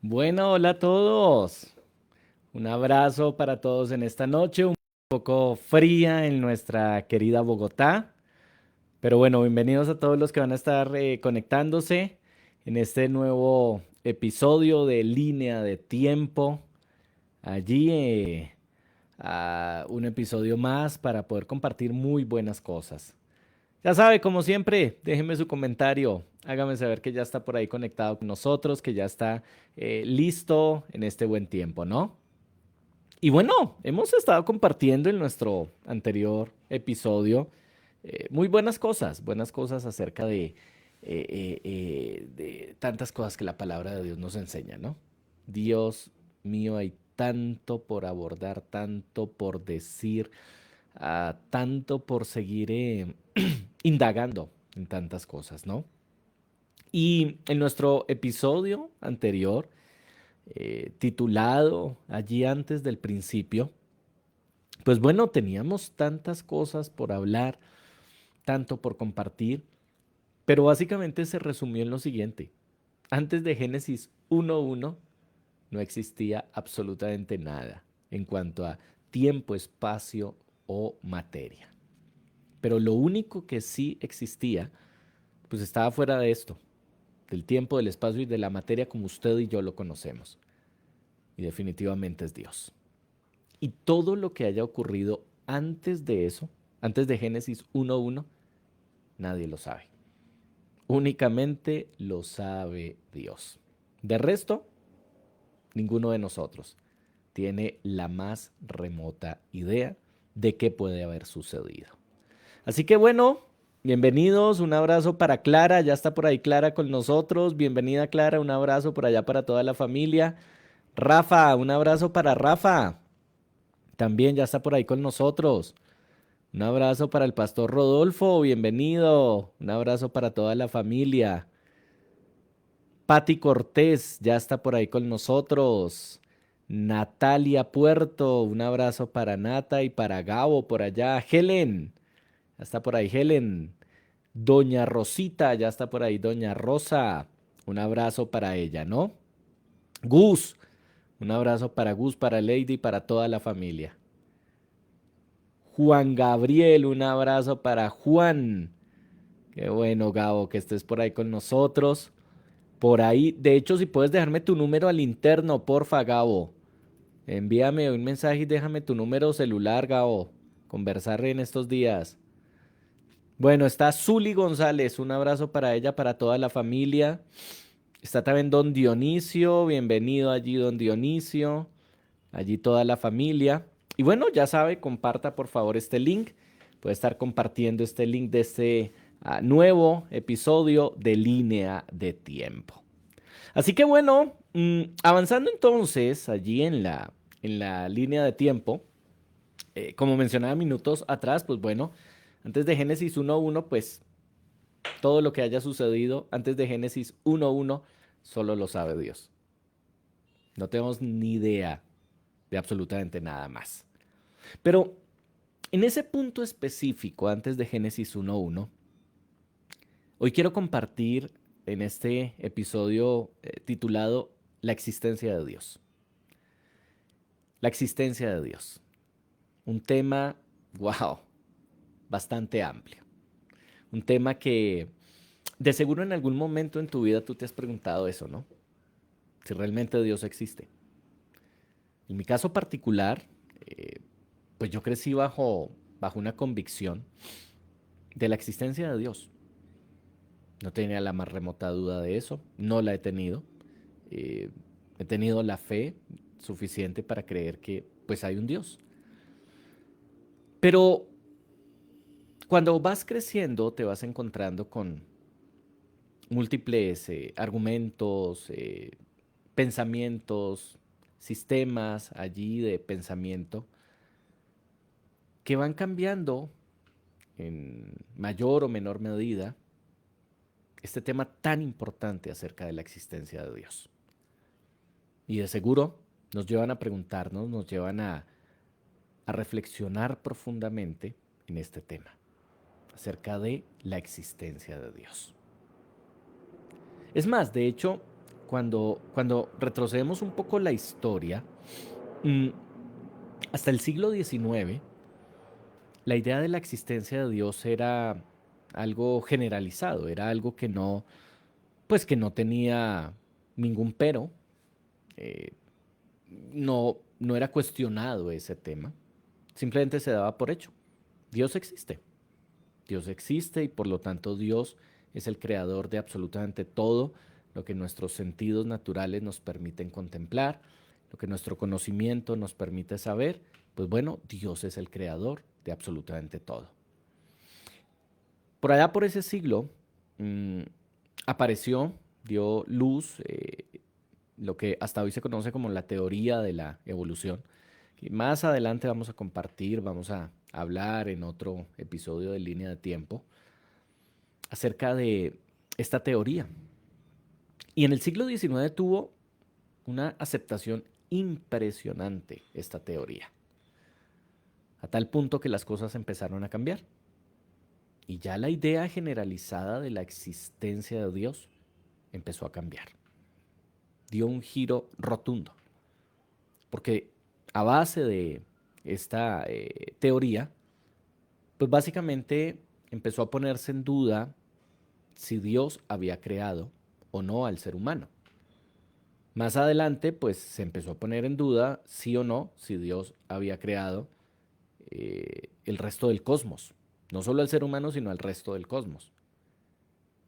Bueno, hola a todos. Un abrazo para todos en esta noche, un poco fría en nuestra querida Bogotá. Pero bueno, bienvenidos a todos los que van a estar conectándose en este nuevo episodio de Línea de Tiempo. Allí a un episodio más para poder compartir muy buenas cosas. Ya sabe, como siempre, déjeme su comentario. Hágame saber que ya está por ahí conectado con nosotros, que ya está listo en este buen tiempo, ¿no? Y bueno, hemos estado compartiendo en nuestro anterior episodio muy buenas cosas acerca de tantas cosas que la palabra de Dios nos enseña, ¿no? Dios mío, hay tanto por abordar, tanto por decir, tanto por seguir indagando en tantas cosas, ¿no? Y en nuestro episodio anterior, titulado Allí antes del principio, pues bueno, teníamos tantas cosas por hablar, tanto por compartir, pero básicamente se resumió en lo siguiente. Antes de Génesis 1.1 no existía absolutamente nada en cuanto a tiempo, espacio o materia. Pero lo único que sí existía, pues estaba fuera de esto, del tiempo, del espacio y de la materia como usted y yo lo conocemos. Y definitivamente es Dios. Y todo lo que haya ocurrido antes de eso, antes de Génesis 1.1, nadie lo sabe. Únicamente lo sabe Dios. De resto, ninguno de nosotros tiene la más remota idea de qué puede haber sucedido. Así que bueno, bienvenidos, un abrazo para Clara, ya está por ahí Clara con nosotros. Bienvenida Clara, un abrazo por allá para toda la familia. Rafa, un abrazo para Rafa, también ya está por ahí con nosotros. Un abrazo para el pastor Rodolfo, bienvenido. Un abrazo para toda la familia. Patti Cortés ya está por ahí con nosotros. Natalia Puerto, un abrazo para Nata y para Gabo por allá. Helen, ya está por ahí Helen. Doña Rosita, ya está por ahí Doña Rosa. Un abrazo para ella, ¿no? Gus, un abrazo para Gus, para Lady y para toda la familia. Juan Gabriel, un abrazo para Juan. Qué bueno, Gabo, que estés por ahí con nosotros. Por ahí, de hecho, si puedes dejarme tu número al interno, porfa, Gabo. Envíame un mensaje y déjame tu número celular, Gabo. Conversar en estos días. Bueno, está Zuli González, un abrazo para ella, para toda la familia. Está también Don Dionisio, bienvenido allí, Don Dionisio. Allí toda la familia. Y bueno, ya sabe, comparta por favor este link. Puede estar compartiendo este link de este nuevo episodio de Línea de Tiempo. Así que bueno, avanzando entonces allí en la línea de tiempo, como mencionaba minutos atrás, pues bueno, antes de Génesis 1.1, pues todo lo que haya sucedido antes de Génesis 1.1 solo lo sabe Dios. No tenemos ni idea de absolutamente nada más. Pero en ese punto específico, antes de Génesis 1.1, hoy quiero compartir en este episodio titulado La existencia de Dios. La existencia de Dios. Un tema, wow, bastante amplio. Un tema que de seguro en algún momento en tu vida tú te has preguntado eso, ¿no? Si realmente Dios existe. En mi caso particular, eh, pues yo crecí bajo una convicción de la existencia de Dios. No tenía la más remota duda de eso, no la he tenido. Eh, He tenido la fe suficiente para creer que pues hay un Dios. Pero cuando vas creciendo te vas encontrando con múltiples argumentos, pensamientos, sistemas allí de pensamiento que van cambiando en mayor o menor medida este tema tan importante acerca de la existencia de Dios. Y de seguro nos llevan a preguntarnos, nos llevan a reflexionar profundamente en este tema, acerca de la existencia de Dios. Es más, de hecho, cuando retrocedemos un poco la historia, mm, hasta el siglo XIX, la idea de la existencia de Dios era algo generalizado, era algo que no, pues que no tenía ningún pero, eh, no era cuestionado ese tema, simplemente se daba por hecho. Dios existe, Dios existe y por lo tanto Dios es el creador de absolutamente todo lo que nuestros sentidos naturales nos permiten contemplar, lo que nuestro conocimiento nos permite saber, pues bueno, Dios es el creador de absolutamente todo. Por allá por ese siglo mm, apareció, dio luz lo que hasta hoy se conoce como la teoría de la evolución. Y más adelante vamos a compartir, vamos a hablar en otro episodio de Línea de Tiempo acerca de esta teoría. Y en el siglo XIX tuvo una aceptación impresionante esta teoría, a tal punto que las cosas empezaron a cambiar. Y ya la idea generalizada de la existencia de Dios empezó a cambiar. Dio un giro rotundo, porque a base de esta teoría, pues básicamente empezó a ponerse en duda si Dios había creado o no al ser humano. Más adelante, pues se empezó a poner en duda sí o no si Dios había creado el resto del cosmos. No solo al ser humano, sino al resto del cosmos.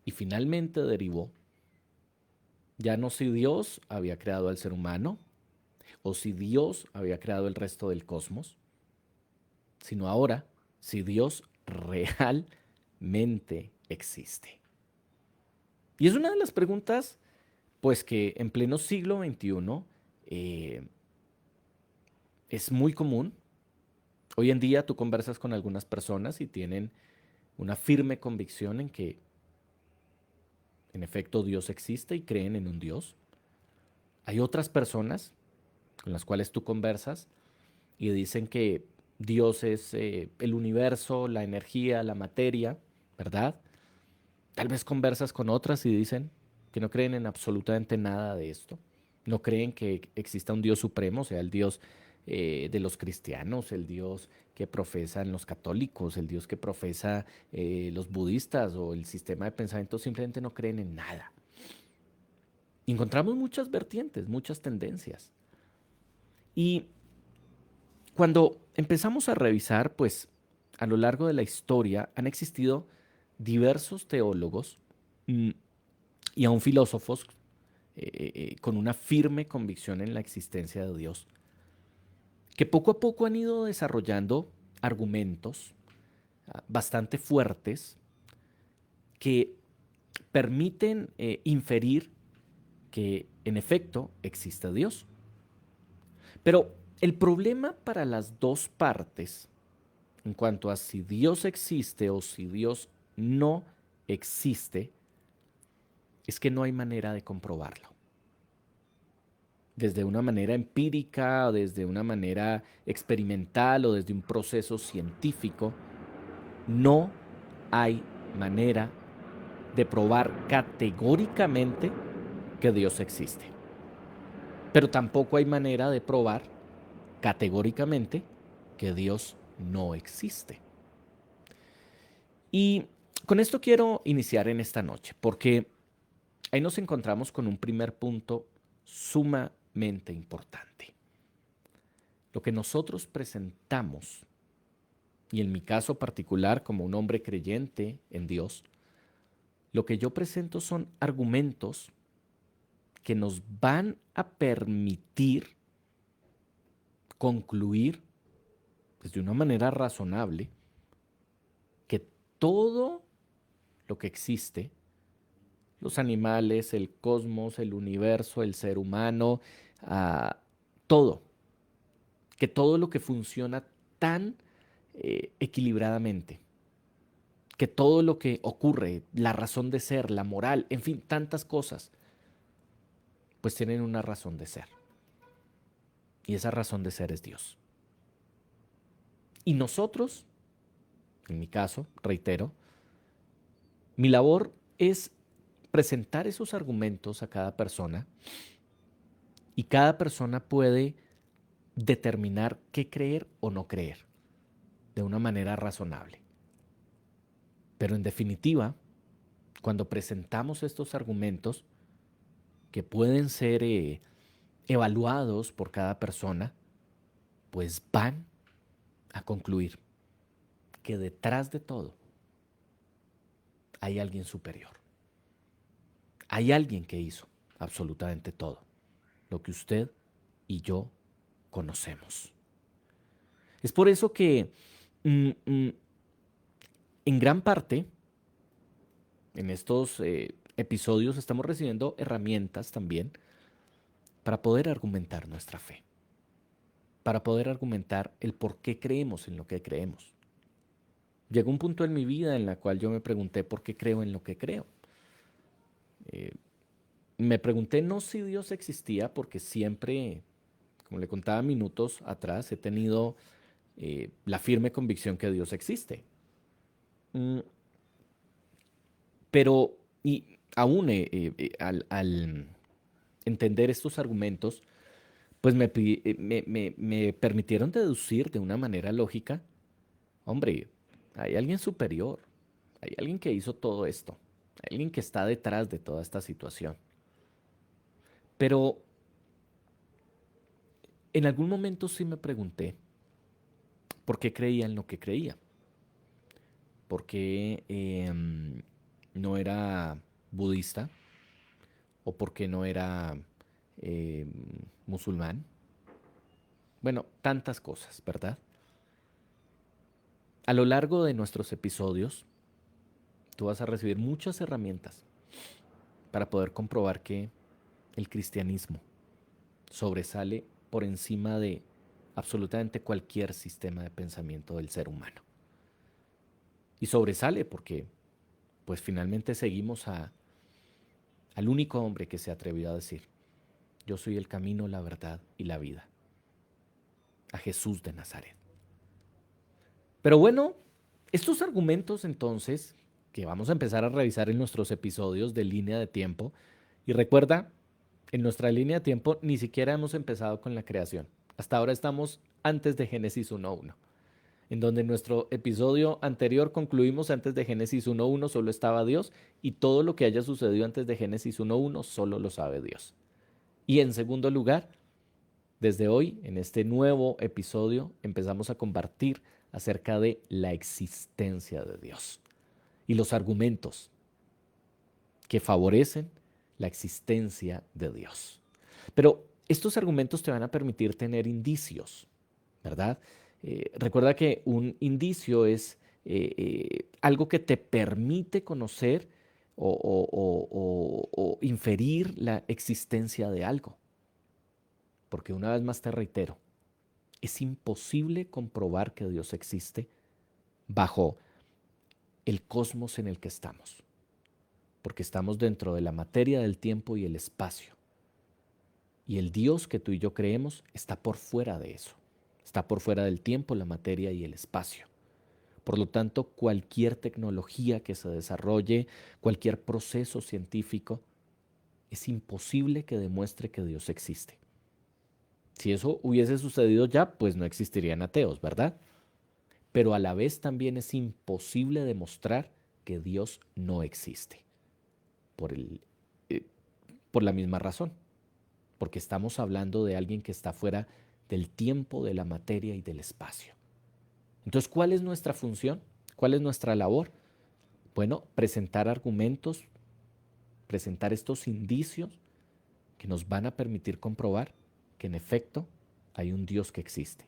Y finalmente derivó ya no si Dios había creado al ser humano o si Dios había creado el resto del cosmos, sino ahora si Dios realmente existe. Y es una de las preguntas, pues que en pleno siglo XXI es muy común. Hoy en día tú conversas con algunas personas y tienen una firme convicción en que en efecto Dios existe y creen en un Dios. Hay otras personas con las cuales tú conversas y dicen que Dios es el universo, la energía, la materia, ¿verdad? Tal vez conversas con otras y dicen que no creen en absolutamente nada de esto. No creen que exista un Dios supremo, o sea, el Dios de los cristianos, el Dios que profesan los católicos, el Dios que profesa los budistas o el sistema de pensamiento, simplemente no creen en nada. Y encontramos muchas vertientes, muchas tendencias. Y cuando empezamos a revisar, pues a lo largo de la historia han existido diversos teólogos mm, y aún filósofos con una firme convicción en la existencia de Dios, que poco a poco han ido desarrollando argumentos bastante fuertes que permiten inferir que en efecto existe Dios. Pero el problema para las dos partes, en cuanto a si Dios existe o si Dios no existe, es que no hay manera de comprobarlo. Desde una manera empírica, desde una manera experimental o desde un proceso científico, no hay manera de probar categóricamente que Dios existe. Pero tampoco hay manera de probar categóricamente que Dios no existe. Y con esto quiero iniciar en esta noche, porque ahí nos encontramos con un primer punto sumamente importante. Lo que nosotros presentamos, y en mi caso particular como un hombre creyente en Dios, lo que yo presento son argumentos que nos van a permitir concluir pues, de una manera razonable que todo lo que existe, los animales, el cosmos, el universo, el ser humano, todo, que todo lo que funciona tan equilibradamente, que todo lo que ocurre, la razón de ser, la moral, en fin, tantas cosas, pues tienen una razón de ser. Y esa razón de ser es Dios. Y nosotros, en mi caso, reitero, mi labor es presentar esos argumentos a cada persona y cada persona puede determinar qué creer o no creer de una manera razonable. Pero en definitiva, cuando presentamos estos argumentos que pueden ser evaluados por cada persona, pues van a concluir que detrás de todo hay alguien superior. Hay alguien que hizo absolutamente todo lo que usted y yo conocemos. Es por eso que en gran parte en estos episodios estamos recibiendo herramientas también para poder argumentar nuestra fe, para poder argumentar el por qué creemos en lo que creemos. Llegó un punto en mi vida en la cual yo me pregunté por qué creo en lo que creo. Me pregunté no si Dios existía, porque siempre, como le contaba minutos atrás, he tenido la firme convicción que Dios existe. Mm, Pero y aún al entender estos argumentos, pues me permitieron deducir de una manera lógica, hombre, hay alguien superior, hay alguien que hizo todo esto, hay alguien que está detrás de toda esta situación. Pero en algún momento sí me pregunté por qué creía en lo que creía, por qué no era budista o por qué no era eh, musulmán. Bueno, tantas cosas, ¿verdad? A lo largo de nuestros episodios, tú vas a recibir muchas herramientas para poder comprobar que el cristianismo sobresale por encima de absolutamente cualquier sistema de pensamiento del ser humano. Y sobresale porque, pues finalmente seguimos al único hombre que se atrevió a decir, yo soy el camino, la verdad y la vida, a Jesús de Nazaret. Pero bueno, estos argumentos entonces, que vamos a empezar a revisar en nuestros episodios de línea de tiempo, y recuerda, en nuestra línea de tiempo ni siquiera hemos empezado con la creación. Hasta ahora estamos antes de Génesis 1.1, en donde en nuestro episodio anterior concluimos antes de Génesis 1.1 solo estaba Dios y todo lo que haya sucedido antes de Génesis 1.1 solo lo sabe Dios. Y en segundo lugar, desde hoy, en este nuevo episodio, empezamos a compartir acerca de la existencia de Dios y los argumentos que favorecen la existencia de Dios. Pero estos argumentos te van a permitir tener indicios, ¿verdad? Recuerda que un indicio es algo que te permite conocer o inferir la existencia de algo. Porque una vez más te reitero, es imposible comprobar que Dios existe bajo el cosmos en el que estamos, porque estamos dentro de la materia del tiempo y el espacio. Y el Dios que tú y yo creemos está por fuera de eso, está por fuera del tiempo, la materia y el espacio. Por lo tanto, cualquier tecnología que se desarrolle, cualquier proceso científico, es imposible que demuestre que Dios existe. Si eso hubiese sucedido ya, pues no existirían ateos, ¿verdad? Pero a la vez también es imposible demostrar que Dios no existe. Por eh, por la misma razón. Porque estamos hablando de alguien que está fuera del tiempo, de la materia y del espacio. Entonces, ¿cuál es nuestra función? ¿Cuál es nuestra labor? Bueno, presentar argumentos, presentar estos indicios que nos van a permitir comprobar que en efecto hay un Dios que existe.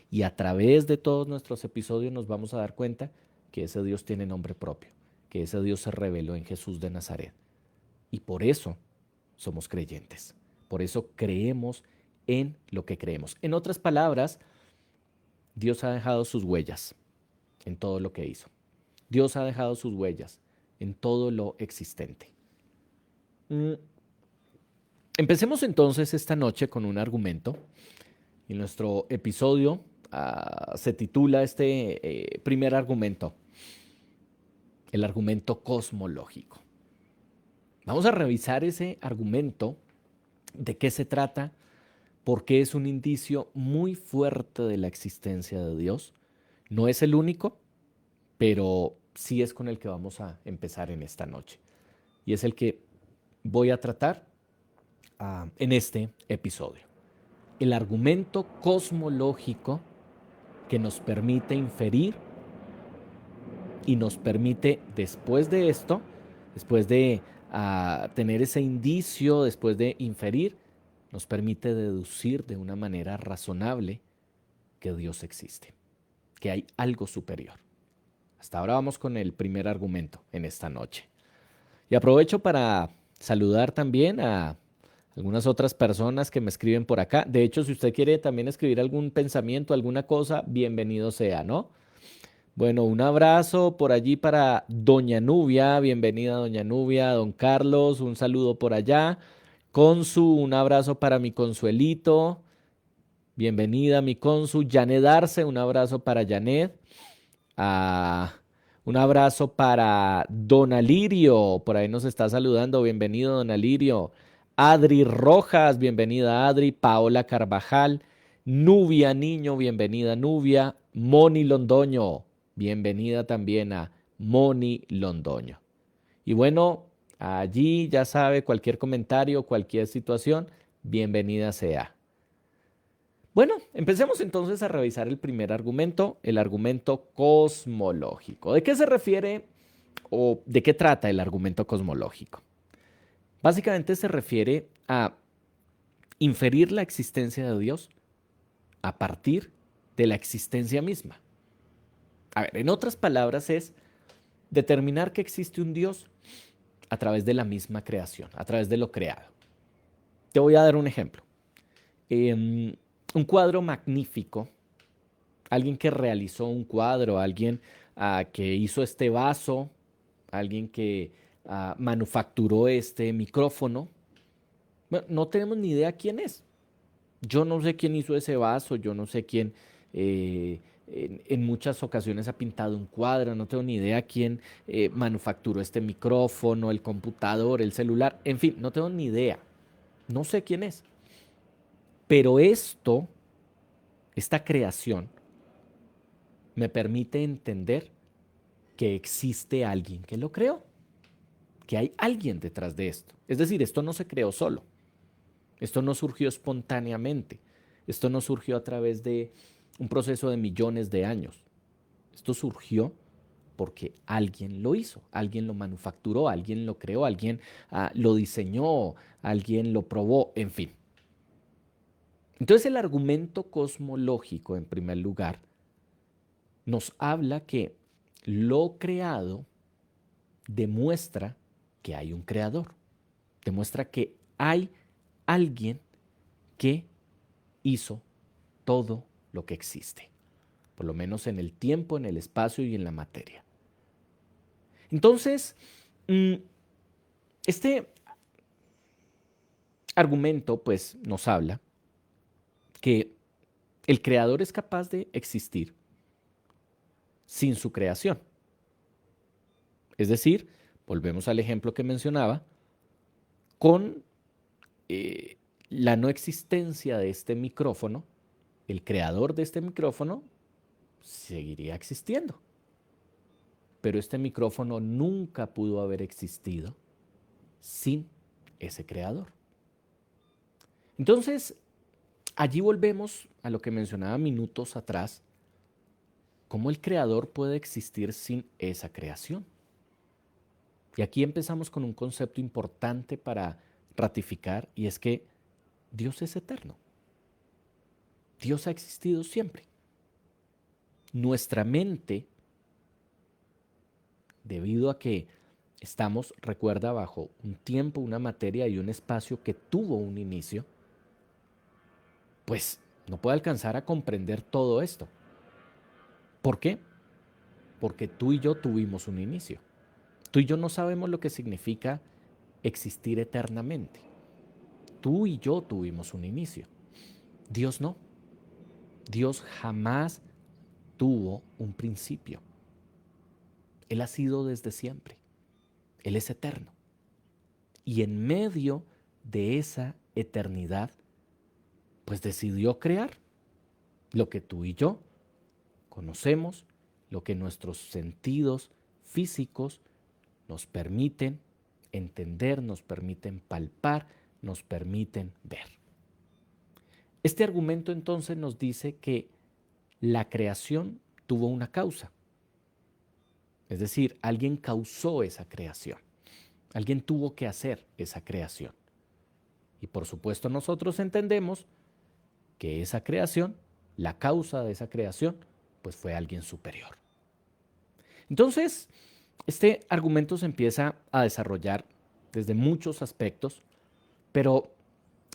Y a través de todos nuestros episodios nos vamos a dar cuenta que ese Dios tiene nombre propio, que ese Dios se reveló en Jesús de Nazaret. Y por eso somos creyentes. Por eso creemos en lo que creemos. En otras palabras, Dios ha dejado sus huellas en todo lo que hizo. Dios ha dejado sus huellas en todo lo existente. Empecemos entonces esta noche con un argumento. Y nuestro episodio se titula este primer argumento, el argumento cosmológico. Vamos a revisar ese argumento, de qué se trata, por qué es un indicio muy fuerte de la existencia de Dios. No es el único, pero sí es con el que vamos a empezar en esta noche. Y es el que voy a tratar en este episodio. El argumento cosmológico que nos permite inferir y nos permite, después de esto, después de tener ese indicio, después de inferir, nos permite deducir de una manera razonable que Dios existe, que hay algo superior. Hasta ahora vamos con el primer argumento en esta noche. Y aprovecho para saludar también a algunas otras personas que me escriben por acá. De hecho, si usted quiere también escribir algún pensamiento, alguna cosa, bienvenido sea, ¿no? Bueno, un abrazo por allí para Doña Nubia, bienvenida Doña Nubia, Don Carlos, un saludo por allá. Consu, un abrazo para mi Consuelito, bienvenida mi Consu. Janet Arce, un abrazo para Janet. Ah, un abrazo para Don Alirio, por ahí nos está saludando, bienvenido Don Alirio. Adri Rojas, bienvenida Adri. Paola Carvajal, Nubia Niño, bienvenida Nubia. Moni Londoño, bienvenida también a Moni Londoño. Y bueno, allí ya sabe, cualquier comentario, cualquier situación, bienvenida sea. Bueno, empecemos entonces a revisar el primer argumento, el argumento cosmológico. ¿De qué se refiere o de qué trata el argumento cosmológico? Básicamente se refiere a inferir la existencia de Dios a partir de la existencia misma. A ver, en otras palabras es determinar que existe un Dios a través de la misma creación, a través de lo creado. Te voy a dar un ejemplo. Un cuadro magnífico, alguien que realizó un cuadro, alguien que hizo este vaso, alguien que manufacturó este micrófono. Bueno, no tenemos ni idea quién es. Yo no sé quién hizo ese vaso, yo no sé quién en muchas ocasiones ha pintado un cuadro, no tengo ni idea quién manufacturó este micrófono, el computador, el celular, en fin, no tengo ni idea. No sé quién es. Pero esta creación, me permite entender que existe alguien que lo creó, que hay alguien detrás de esto. Es decir, esto no se creó solo, esto no surgió espontáneamente, esto no surgió a través de un proceso de millones de años. Esto surgió porque alguien lo hizo, alguien lo manufacturó, alguien lo creó, alguien lo diseñó, alguien lo probó, en fin. Entonces el argumento cosmológico, en primer lugar, nos habla que lo creado demuestra que hay un creador, demuestra que hay alguien que hizo todo lo que existe, por lo menos en el tiempo, en el espacio y en la materia. Entonces, este argumento pues nos habla que el creador es capaz de existir sin su creación. Es decir, volvemos al ejemplo que mencionaba, con la no existencia de este micrófono, el creador de este micrófono seguiría existiendo. Pero este micrófono nunca pudo haber existido sin ese creador. Entonces, allí volvemos a lo que mencionaba minutos atrás, cómo el creador puede existir sin esa creación. Y aquí empezamos con un concepto importante para ratificar, y es que Dios es eterno. Dios ha existido siempre. Nuestra mente, debido a que estamos, recuerda, bajo un tiempo, una materia y un espacio que tuvo un inicio, pues no puede alcanzar a comprender todo esto. ¿Por qué? Porque tú y yo tuvimos un inicio. Tú y yo no sabemos lo que significa existir eternamente. Tú y yo tuvimos un inicio. Dios no. Dios jamás tuvo un principio. Él ha sido desde siempre. Él es eterno. Y en medio de esa eternidad, pues decidió crear lo que tú y yo conocemos, lo que nuestros sentidos físicos nos permiten entender, nos permiten palpar, nos permiten ver. Este argumento entonces nos dice que la creación tuvo una causa. Es decir, alguien causó esa creación. Alguien tuvo que hacer esa creación. Y por supuesto nosotros entendemos que esa creación, la causa de esa creación, pues fue alguien superior. Entonces, este argumento se empieza a desarrollar desde muchos aspectos, pero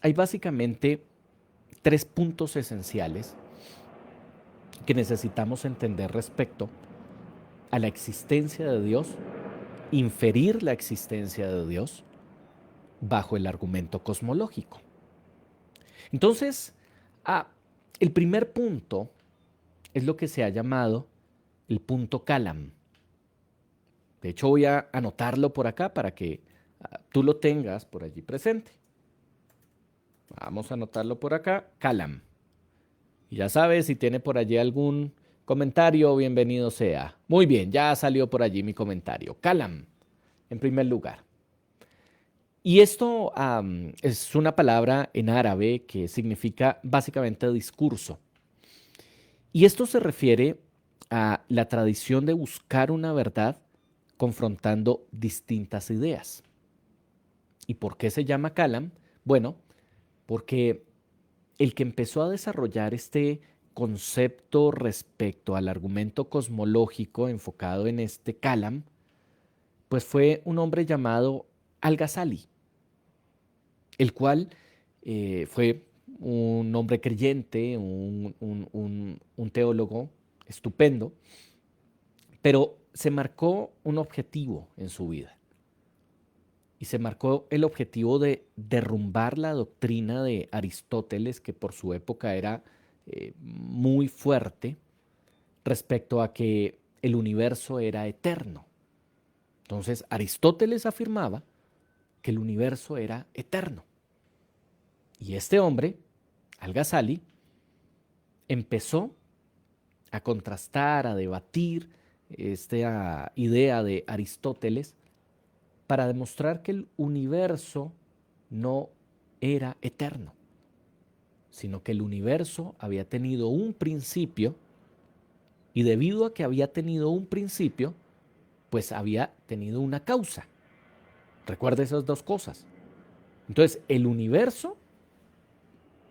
hay básicamente tres puntos esenciales que necesitamos entender respecto a la existencia de Dios, inferir la existencia de Dios bajo el argumento cosmológico. Entonces, el primer punto es lo que se ha llamado el punto Kalam. De hecho, voy a anotarlo por acá para que tú lo tengas por allí presente. Vamos a anotarlo por acá, Kalam. Y ya sabes, si tiene por allí algún comentario, bienvenido sea. Muy bien, ya salió por allí mi comentario. Kalam, en primer lugar. Y esto es una palabra en árabe que significa básicamente discurso. Y esto se refiere a la tradición de buscar una verdad confrontando distintas ideas. ¿Y por qué se llama Kalam? Bueno, porque el que empezó a desarrollar este concepto respecto al argumento cosmológico enfocado en este Kalam, pues fue un hombre llamado Al-Ghazali, el cual fue un hombre creyente, un teólogo estupendo, pero se marcó un objetivo en su vida. Y se marcó el objetivo de derrumbar la doctrina de Aristóteles, que por su época era muy fuerte, respecto a que el universo era eterno. Entonces, Aristóteles afirmaba que el universo era eterno. Y este hombre, Al-Ghazali, empezó a contrastar, a debatir esta idea de Aristóteles para demostrar que el universo no era eterno, sino que el universo había tenido un principio y debido a que había tenido un principio, pues había tenido una causa. Recuerda esas dos cosas. Entonces, el universo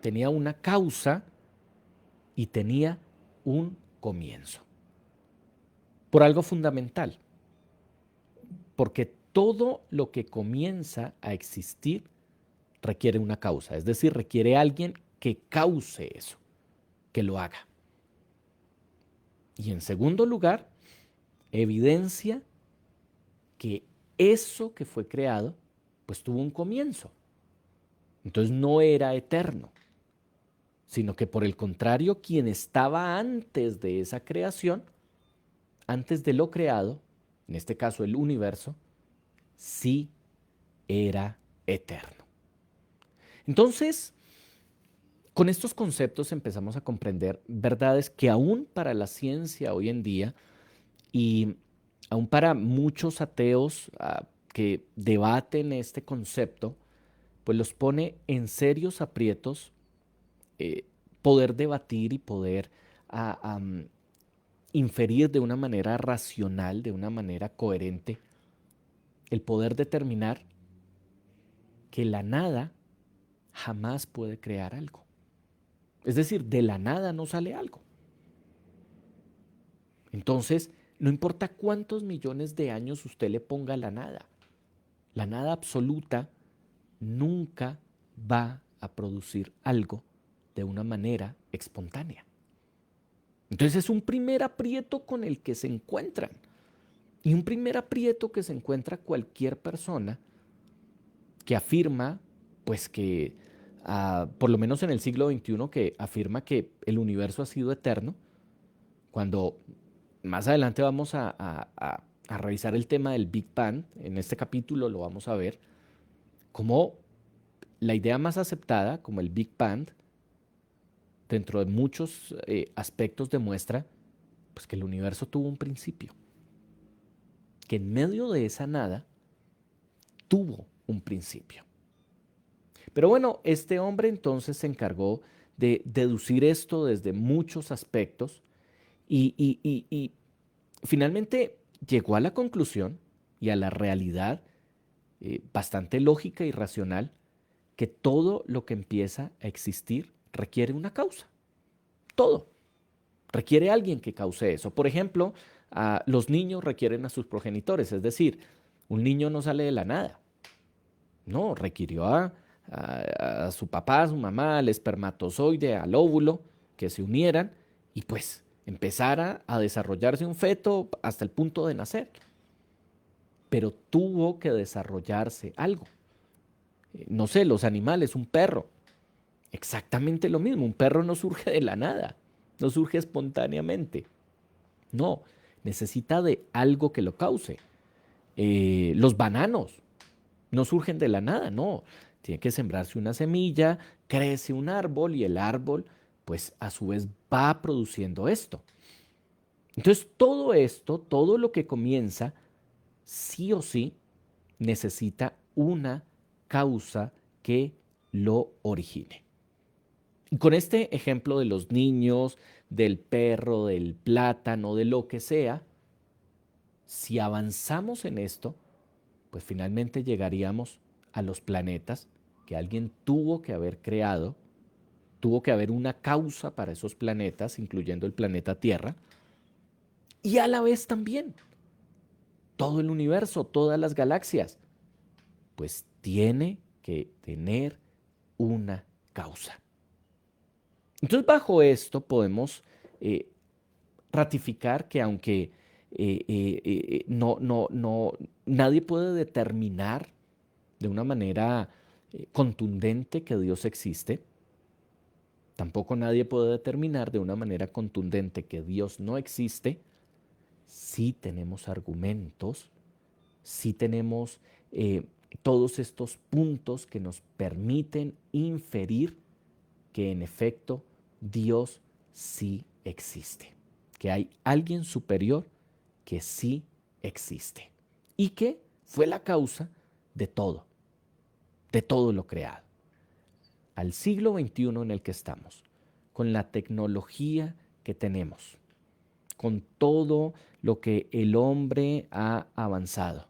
tenía una causa y tenía un comienzo. Por algo fundamental, porque todo lo que comienza a existir requiere una causa, es decir, requiere alguien que cause eso, que lo haga. Y en segundo lugar, evidencia que eso que fue creado, pues tuvo un comienzo. Entonces no era eterno, sino que por el contrario, quien estaba antes de esa creación, antes de lo creado, en este caso el universo, sí era eterno. Entonces, con estos conceptos empezamos a comprender verdades que aún para la ciencia hoy en día y aún para muchos ateos que debaten este concepto, pues los pone en serios aprietos poder debatir y poder inferir de una manera racional, de una manera coherente, el poder determinar que la nada jamás puede crear algo. Es decir, de la nada no sale algo. Entonces, no importa cuántos millones de años usted le ponga a la nada absoluta nunca va a producir algo de una manera espontánea. Entonces es un primer aprieto con el que se encuentran. Y un primer aprieto que se encuentra cualquier persona que afirma, pues que, por lo menos en el siglo XXI, que afirma que el universo ha sido eterno, cuando más adelante vamos a revisar el tema del Big Bang, en este capítulo lo vamos a ver, como la idea más aceptada, como el Big Bang, dentro de muchos aspectos demuestra pues, que el universo tuvo un principio, que en medio de esa nada tuvo un principio. Pero bueno, este hombre entonces se encargó de deducir esto desde muchos aspectos y finalmente llegó a la conclusión y a la realidad bastante lógica y racional que todo lo que empieza a existir requiere una causa. Todo. Requiere alguien que cause eso. Por ejemplo, los niños requieren a sus progenitores, es decir, un niño no sale de la nada. No, requirió a su papá, a su mamá, al espermatozoide, al óvulo, que se unieran y pues empezara a desarrollarse un feto hasta el punto de nacer. Pero tuvo que desarrollarse algo. No sé, los animales, un perro, exactamente lo mismo. Un perro no surge de la nada, no surge espontáneamente. No, necesita de algo que lo cause. Los bananos no surgen de la nada, no. Tiene que sembrarse una semilla, crece un árbol y el árbol, pues a su vez va produciendo esto. Entonces, todo esto, todo lo que comienza, sí o sí, necesita una causa que lo origine. Y con este ejemplo de los niños, del perro, del plátano, de lo que sea, si avanzamos en esto, pues finalmente llegaríamos a los planetas que alguien tuvo que haber creado, tuvo que haber una causa para esos planetas, incluyendo el planeta Tierra, y a la vez también todo el universo, todas las galaxias, pues tiene que tener una causa. Entonces, bajo esto podemos eh, ratificar que aunque nadie puede determinar de una manera contundente que Dios existe, tampoco nadie puede determinar de una manera contundente que Dios no existe, sí tenemos argumentos, sí tenemos todos estos puntos que nos permiten inferir que en efecto Dios sí existe, que hay alguien superior que sí existe y que fue la causa de todo lo creado. Al siglo XXI en el que estamos, con la tecnología que tenemos, con todo lo que el hombre ha avanzado,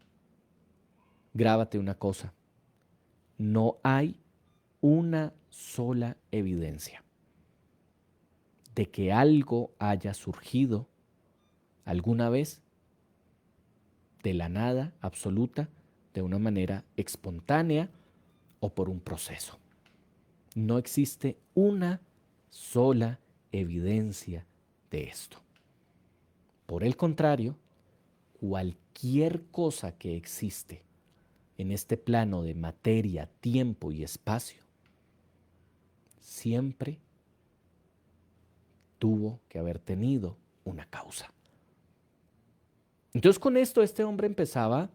grábate una cosa, no hay una sola evidencia de que algo haya surgido alguna vez de la nada absoluta, de una manera espontánea o por un proceso. No existe una sola evidencia de esto. Por el contrario, cualquier cosa que existe en este plano de materia, tiempo y espacio, siempre tuvo que haber tenido una causa. Entonces con esto este hombre empezaba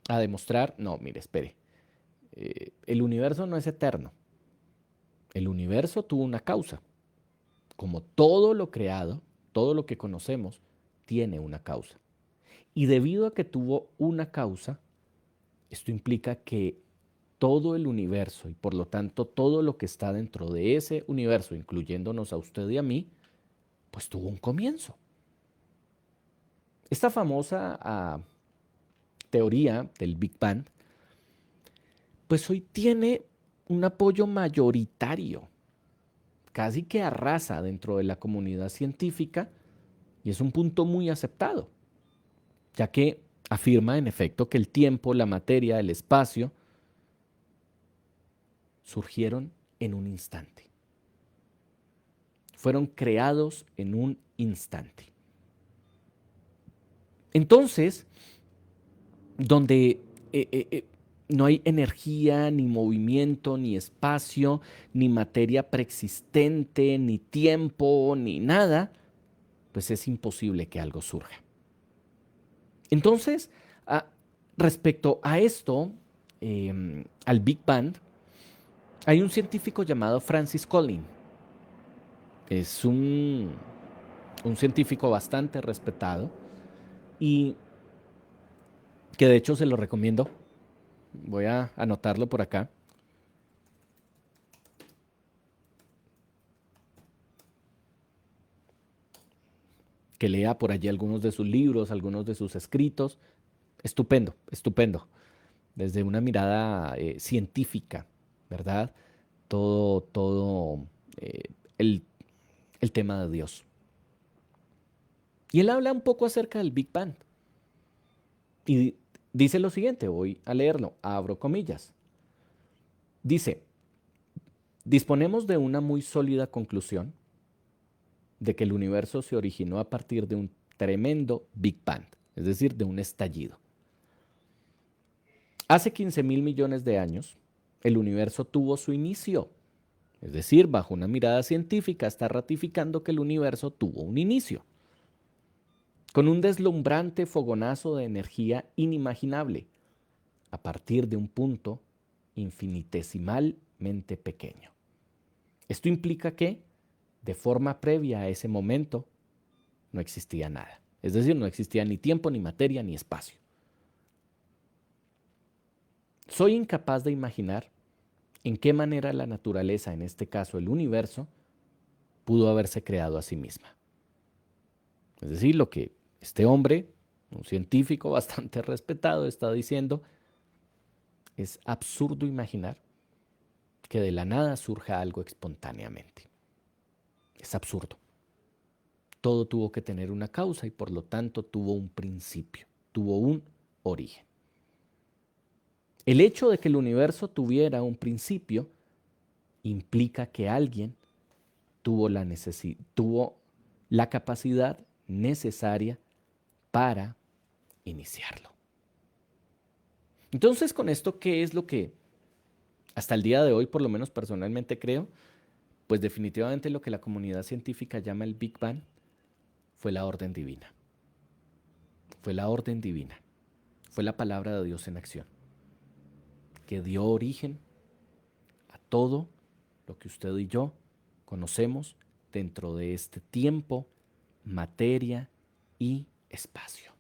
a demostrar, no, mire, espere, el universo no es eterno, el universo tuvo una causa, como todo lo creado, todo lo que conocemos, tiene una causa. Y debido a que tuvo una causa, esto implica que todo el universo y por lo tanto todo lo que está dentro de ese universo, incluyéndonos a usted y a mí, pues tuvo un comienzo. Esta famosa teoría del Big Bang, pues hoy tiene un apoyo mayoritario, casi que arrasa dentro de la comunidad científica y es un punto muy aceptado, ya que afirma en efecto que el tiempo, la materia, el espacio surgieron en un instante. Fueron creados en un instante. Entonces, donde no hay energía, ni movimiento, ni espacio, ni materia preexistente, ni tiempo, ni nada, pues es imposible que algo surja. Entonces, respecto a esto, al Big Bang, hay un científico llamado Francis Collins. Es un científico bastante respetado y que de hecho se lo recomiendo. Voy a anotarlo por acá. Que lea por allí algunos de sus libros, algunos de sus escritos. Estupendo, estupendo. Desde una mirada científica, ¿verdad? Todo eh, el, el tema de Dios. Y él habla un poco acerca del Big Bang. Y dice lo siguiente, voy a leerlo, abro comillas. Dice, disponemos de una muy sólida conclusión de que el universo se originó a partir de un tremendo Big Bang, es decir, de un estallido. Hace 15.000 millones de años, el universo tuvo su inicio. Es decir, bajo una mirada científica está ratificando que el universo tuvo un inicio, con un deslumbrante fogonazo de energía inimaginable, a partir de un punto infinitesimalmente pequeño. Esto implica que, de forma previa a ese momento, no existía nada. Es decir, no existía ni tiempo, ni materia, ni espacio. Soy incapaz de imaginar en qué manera la naturaleza, en este caso el universo, pudo haberse creado a sí misma. Es decir, lo que este hombre, un científico bastante respetado, está diciendo, es absurdo imaginar que de la nada surja algo espontáneamente. Es absurdo. Todo tuvo que tener una causa y por lo tanto tuvo un principio, tuvo un origen. El hecho de que el universo tuviera un principio implica que alguien tuvo la capacidad necesaria para iniciarlo. Entonces, con esto, ¿qué es lo que hasta el día de hoy, por lo menos personalmente creo? Pues definitivamente lo que la comunidad científica llama el Big Bang fue la orden divina. Fue la orden divina. Fue la palabra de Dios en acción, que dio origen a todo lo que usted y yo conocemos dentro de este tiempo, materia y espacio.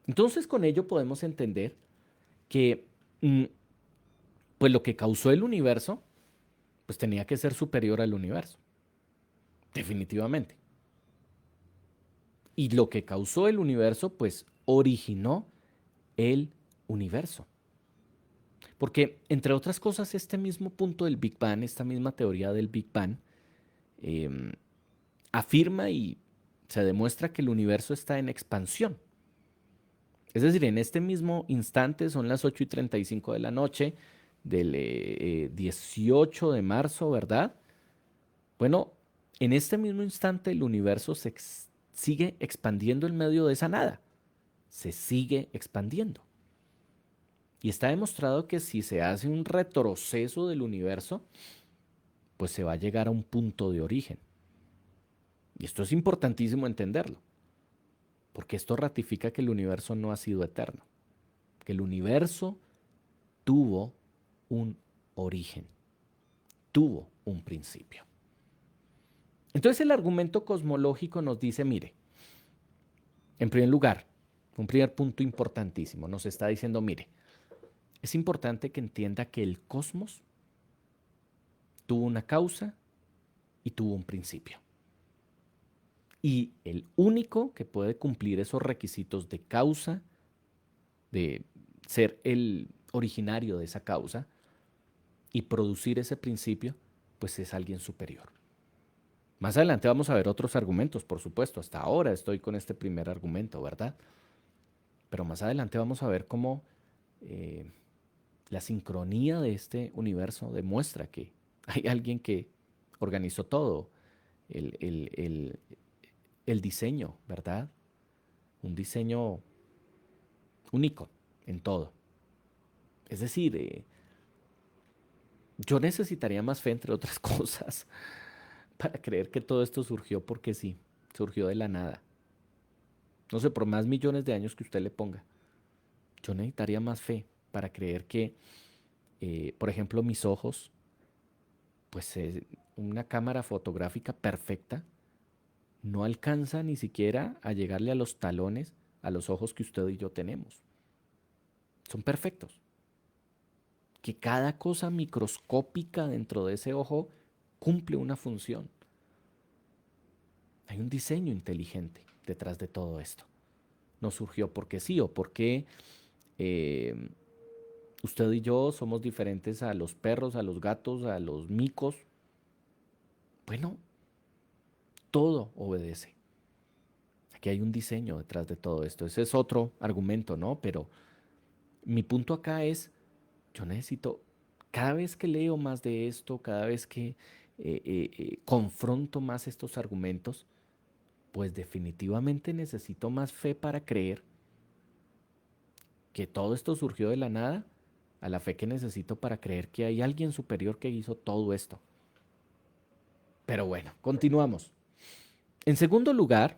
Entonces con ello podemos entender que pues lo que causó el universo pues tenía que ser superior al universo, definitivamente. Y lo que causó el universo pues originó el universo. Porque, entre otras cosas, este mismo punto del Big Bang, esta misma teoría del Big Bang, eh, afirma y se demuestra que el universo está en expansión. Es decir, en este mismo instante son las 8:35 de la noche del 18 de marzo, ¿verdad? Bueno, en este mismo instante el universo sigue expandiendo en medio de esa nada. Se sigue expandiendo. Y está demostrado que si se hace un retroceso del universo, pues se va a llegar a un punto de origen. Y esto es importantísimo entenderlo, porque esto ratifica que el universo no ha sido eterno, que el universo tuvo un origen, tuvo un principio. Entonces el argumento cosmológico nos dice, mire, en primer lugar, un primer punto importantísimo, nos está diciendo, mire, es importante que entienda que el cosmos tuvo una causa y tuvo un principio. Y el único que puede cumplir esos requisitos de causa, de ser el originario de esa causa y producir ese principio, pues es alguien superior. Más adelante vamos a ver otros argumentos, por supuesto. Hasta ahora estoy con este primer argumento, ¿verdad? Pero más adelante vamos a ver cómo la sincronía de este universo demuestra que hay alguien que organizó todo, el, el- el- el diseño, ¿verdad? Un diseño único en todo. Es decir, yo necesitaría más fe, entre otras cosas, para creer que todo esto surgió porque sí, surgió de la nada. No sé, por más millones de años que usted le ponga, yo necesitaría más fe. para creer que, por ejemplo, mis ojos, pues una cámara fotográfica perfecta no alcanza ni siquiera a llegarle a los talones a los ojos que usted y yo tenemos. Son perfectos. Que cada cosa microscópica dentro de ese ojo cumple una función. Hay un diseño inteligente detrás de todo esto. No surgió porque sí o porque eh, usted y yo somos diferentes a los perros, a los gatos, a los micos. Bueno, todo obedece. Aquí hay un diseño detrás de todo esto. Ese es otro argumento, ¿no? Pero mi punto acá es, yo necesito, cada vez que leo más de esto, cada vez que confronto más estos argumentos, pues definitivamente necesito más fe para creer que todo esto surgió de la nada, a la fe que necesito para creer que hay alguien superior que hizo todo esto. Pero bueno, continuamos. En segundo lugar,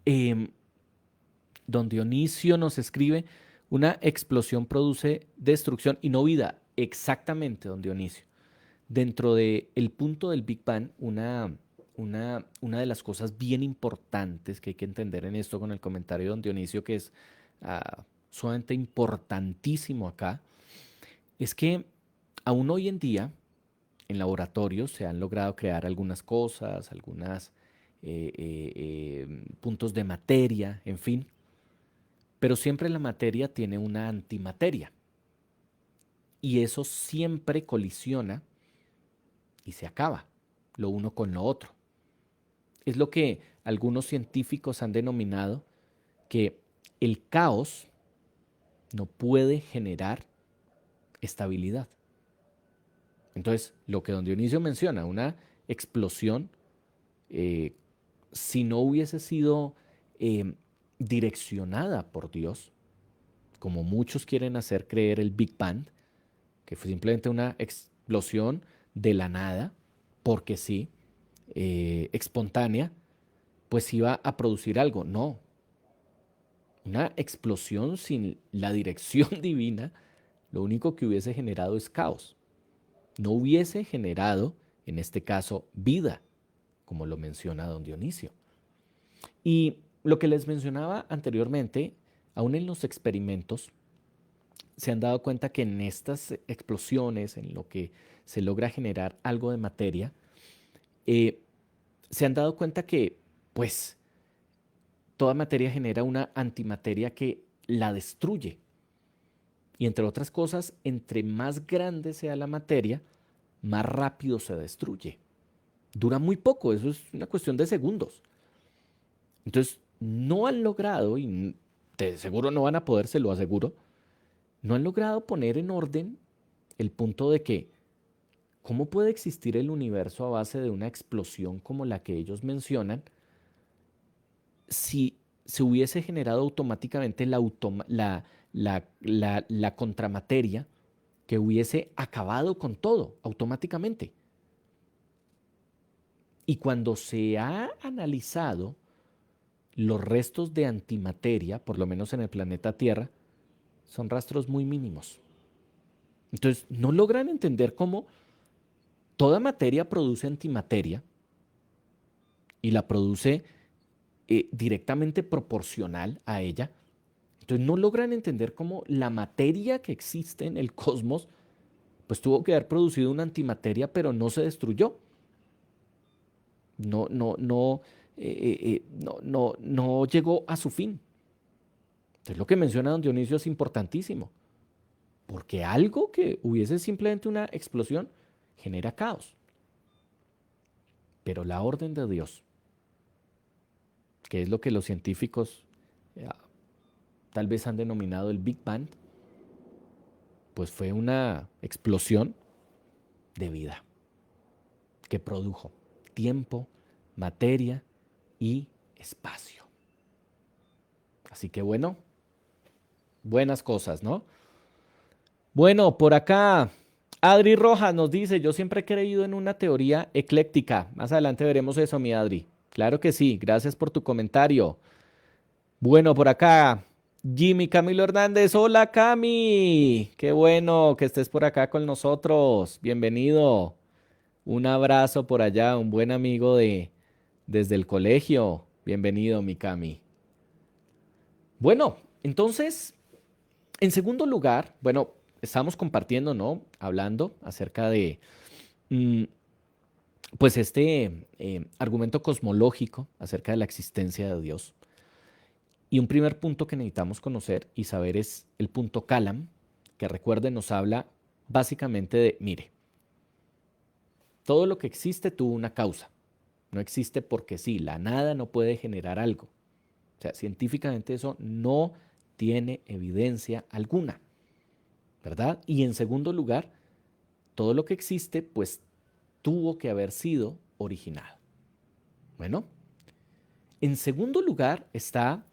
em, don Dionisio nos escribe, una explosión produce destrucción y no vida. Exactamente, don Dionisio. Dentro del punto del Big Bang, una de las cosas bien importantes que hay que entender en esto con el comentario de don Dionisio, que es sumamente importantísimo acá, es que aún hoy en día en laboratorios se han logrado crear algunas cosas, algunos puntos de materia, en fin, pero siempre la materia tiene una antimateria y eso siempre colisiona y se acaba lo uno con lo otro. Es lo que algunos científicos han denominado que el caos no puede generar estabilidad. Entonces, lo que don Dionisio menciona, una explosión, eh, si no hubiese sido direccionada por Dios, como muchos quieren hacer creer el Big Bang, que fue simplemente una explosión de la nada, porque sí, espontánea, pues iba a producir algo. No, una explosión sin la dirección divina, lo único que hubiese generado es caos. No hubiese generado, en este caso, vida, como lo menciona don Dionisio. Y lo que les mencionaba anteriormente, aún en los experimentos, se han dado cuenta que en estas explosiones, en lo que se logra generar algo de materia, se han dado cuenta que, pues, toda materia genera una antimateria que la destruye. Y entre otras cosas, entre más grande sea la materia, más rápido se destruye. Dura muy poco, eso es una cuestión de segundos. Entonces, no han logrado, y de seguro no van a poder, se lo aseguro, no han logrado poner en orden el punto de que, ¿cómo puede existir el universo a base de una explosión como la que ellos mencionan si se hubiese generado automáticamente la contramateria que hubiese acabado con todo automáticamente? Y cuando se ha analizado los restos de antimateria, por lo menos en el planeta Tierra, son rastros muy mínimos. Entonces, no logran entender cómo toda materia produce antimateria y la produce directamente proporcional a ella. Entonces, no logran entender cómo la materia que existe en el cosmos, pues tuvo que haber producido una antimateria, pero no se destruyó. No llegó a su fin. Entonces, lo que menciona don Dionisio es importantísimo, porque algo que hubiese simplemente una explosión genera caos. Pero la orden de Dios, que es lo que los científicos tal vez han denominado el Big Bang, pues fue una explosión de vida que produjo tiempo, materia y espacio. Así que bueno, buenas cosas, ¿no? Bueno, por acá, Adri Rojas nos dice, yo siempre he creído en una teoría ecléctica. Más adelante veremos eso, mi Adri. Claro que sí, gracias por tu comentario. Bueno, por acá, Jimmy Camilo Hernández, hola Cami, qué bueno que estés por acá con nosotros, bienvenido. Un abrazo por allá, un buen amigo desde el colegio, bienvenido mi Cami. Bueno, entonces, en segundo lugar, bueno, estamos compartiendo, ¿no? Hablando acerca de, mm, pues este argumento cosmológico acerca de la existencia de Dios. Y un primer punto que necesitamos conocer y saber es el punto Calam, que recuerden nos habla básicamente de, mire, todo lo que existe tuvo una causa, no existe porque sí, la nada no puede generar algo. O sea, científicamente eso no tiene evidencia alguna, ¿verdad? Y en segundo lugar, todo lo que existe pues tuvo que haber sido originado. Bueno, en segundo lugar está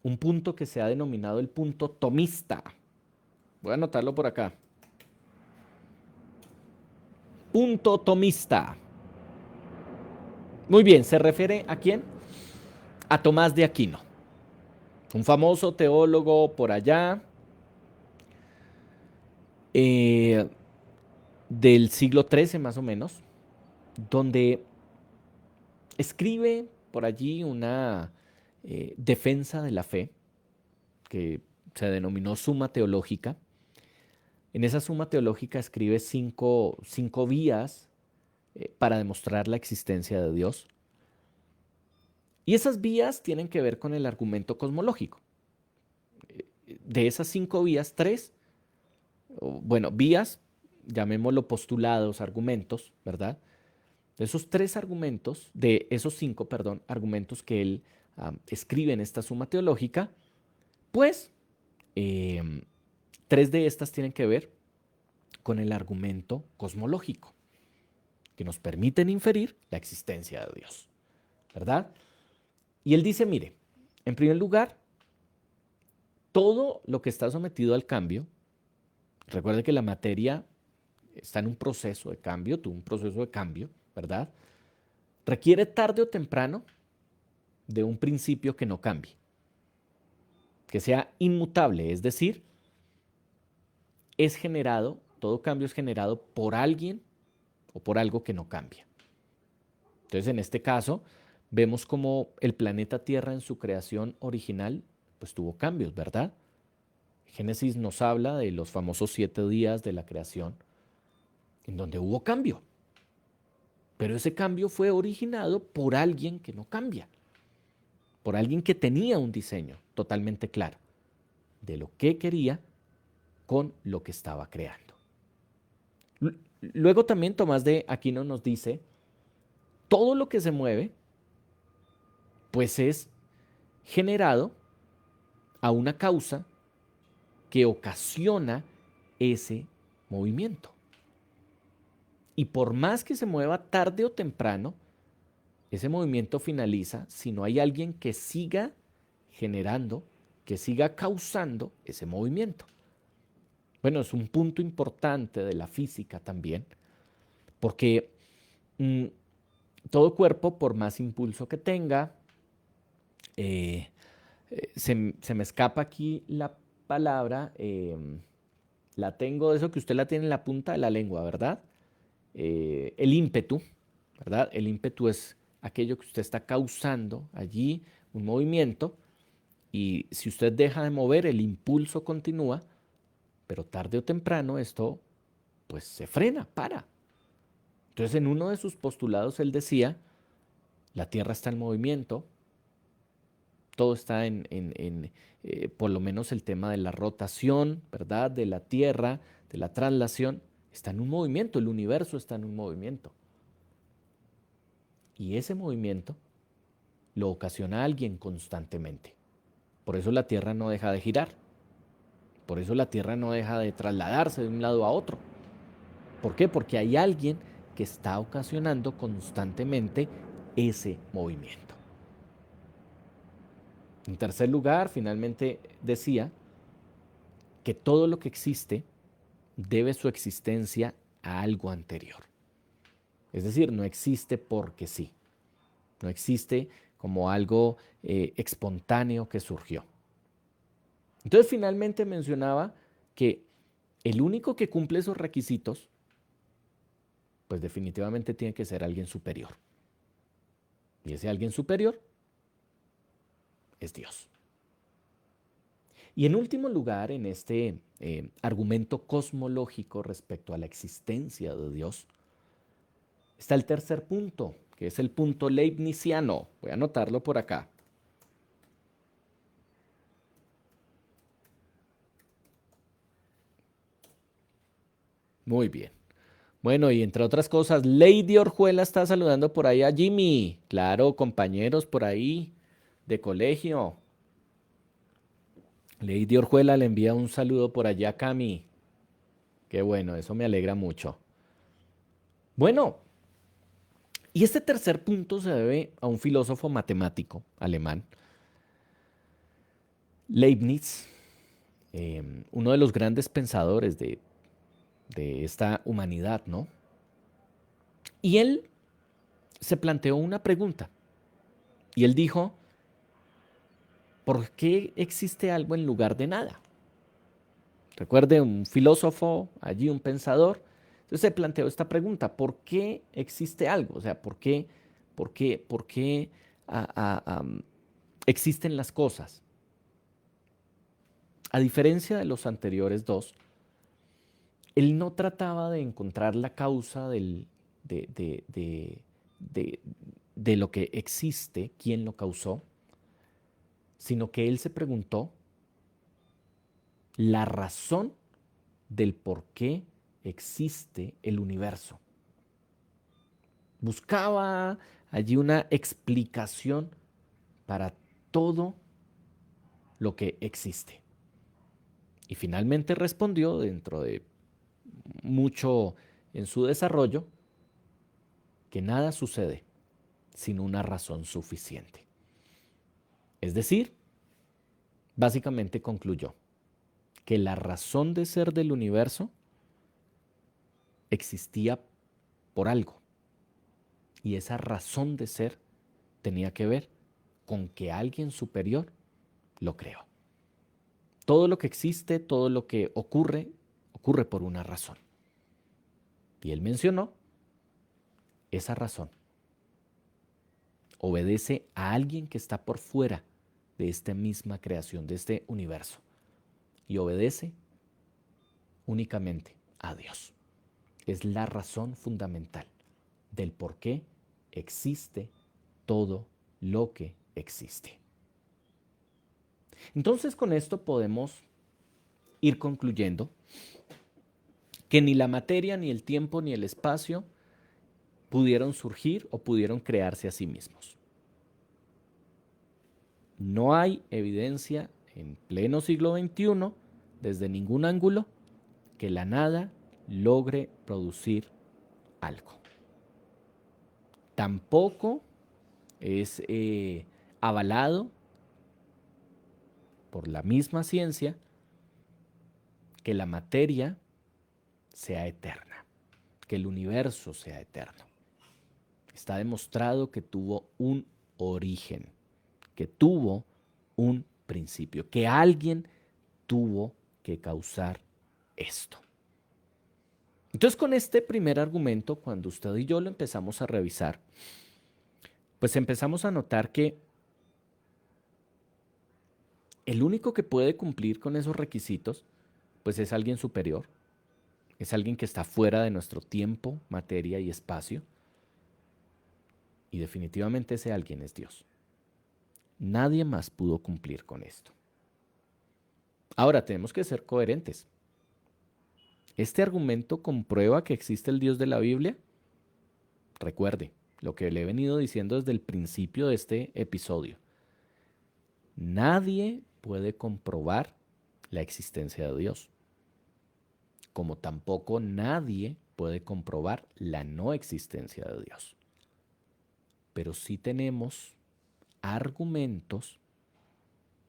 un punto que se ha denominado el punto tomista. Voy a anotarlo por acá. Punto tomista. Muy bien, ¿se refiere a quién? A Tomás de Aquino, un famoso teólogo por allá eh, del siglo XIII más o menos, donde escribe por allí una defensa de la fe que se denominó Suma Teológica. En esa Suma Teológica escribe cinco vías para demostrar la existencia de Dios. Y esas vías tienen que ver con el argumento cosmológico. De esas cinco vías, tres, bueno, vías, llamémoslo postulados, argumentos, ¿verdad? De esos tres argumentos, de esos cinco, perdón, argumentos que él escribe en esta suma teológica, pues em, tres de estas tienen que ver con el argumento cosmológico, que nos permiten inferir la existencia de Dios, ¿verdad? Y él dice, mire, en primer lugar, todo lo que está sometido al cambio, recuerde que la materia está en un proceso de cambio, tuvo un proceso de cambio, ¿verdad? Requiere tarde o temprano de un principio que no cambie, que sea inmutable, es decir, es generado, todo cambio es generado por alguien o por algo que no cambia. Entonces, en este caso, vemos como el planeta Tierra en su creación original, pues tuvo cambios, ¿verdad? Génesis nos habla de los famosos 7 días de la creación, en donde hubo cambio. Pero ese cambio fue originado por alguien que no cambia, por alguien que tenía un diseño totalmente claro de lo que quería con lo que estaba creando. Luego también Tomás de Aquino nos dice, todo lo que se mueve, pues es generado a una causa que ocasiona ese movimiento. Y por más que se mueva tarde o temprano, ese movimiento finaliza si no hay alguien que siga generando, que siga causando ese movimiento. Bueno, es un punto importante de la física también, porque mm, todo cuerpo, por más impulso que tenga, eh, se me escapa aquí la palabra, la tengo de eso que usted la tiene en la punta de la lengua, ¿verdad? El ímpetu, ¿verdad? El ímpetu es aquello que usted está causando allí, un movimiento, y si usted deja de mover, el impulso continúa, pero tarde o temprano esto pues se frena, para. Entonces en uno de sus postulados él decía, la Tierra está en movimiento, todo está por lo menos el tema de la rotación, ¿verdad? De la Tierra, de la traslación, está en un movimiento, el universo está en un movimiento. Y ese movimiento lo ocasiona alguien constantemente. Por eso la Tierra no deja de girar. Por eso la Tierra no deja de trasladarse de un lado a otro. ¿Por qué? Porque hay alguien que está ocasionando constantemente ese movimiento. En tercer lugar, finalmente decía que todo lo que existe debe su existencia a algo anterior. Es decir, no existe porque sí. No existe como algo espontáneo que surgió. Entonces finalmente mencionaba que el único que cumple esos requisitos, pues definitivamente tiene que ser alguien superior. Y ese alguien superior es Dios. Y en último lugar, en este argumento cosmológico respecto a la existencia de Dios, está el tercer punto, que es el punto leibniziano. Voy a anotarlo por acá. Muy bien. Bueno, y entre otras cosas, Lady Orjuela está saludando por ahí a Jimmy. Claro, compañeros por ahí de colegio. Lady Orjuela le envía un saludo por allá a Cami. Qué bueno, eso me alegra mucho. Bueno, y este tercer punto se debe a un filósofo matemático alemán, Leibniz, uno de los grandes pensadores de esta humanidad, ¿no? Y él se planteó una pregunta. Y él dijo, ¿por qué existe algo en lugar de nada? Recuerde, un filósofo, allí un pensador. Entonces se planteó esta pregunta, ¿por qué existe algo? O sea, ¿por qué existen las cosas? A diferencia de los anteriores dos, él no trataba de encontrar la causa de, de- de- de- de lo que existe, quién lo causó, sino que él se preguntó la razón del por qué existe el universo. Buscaba allí una explicación para todo lo que existe. Y finalmente respondió, dentro de mucho en su desarrollo, que nada sucede sin una razón suficiente. Es decir, básicamente concluyó que la razón de ser del universo existía por algo. Y esa razón de ser tenía que ver con que alguien superior lo creó. Todo lo que existe, todo lo que ocurre, ocurre por una razón. Y él mencionó esa razón. Obedece a alguien que está por fuera de esta misma creación, de este universo. Y obedece únicamente a Dios. Es la razón fundamental del por qué existe todo lo que existe. Entonces con esto podemos ir concluyendo que ni la materia, ni el tiempo, ni el espacio pudieron surgir o pudieron crearse a sí mismos. No hay evidencia en pleno siglo XXI, desde ningún ángulo, que la nada logre producir algo. Tampoco es avalado por la misma ciencia que la materia sea eterna, que el universo sea eterno. Está demostrado que tuvo un origen, que tuvo un principio, que alguien tuvo que causar esto. Entonces, con este primer argumento, cuando usted y yo lo empezamos a revisar, pues empezamos a notar que el único que puede cumplir con esos requisitos, pues es alguien superior, es alguien que está fuera de nuestro tiempo, materia y espacio, y definitivamente ese alguien es Dios. Nadie más pudo cumplir con esto. Ahora, tenemos que ser coherentes. ¿Este argumento comprueba que existe el Dios de la Biblia? Recuerde lo que le he venido diciendo desde el principio de este episodio. Nadie puede comprobar la existencia de Dios, como tampoco nadie puede comprobar la no existencia de Dios. Pero sí tenemos argumentos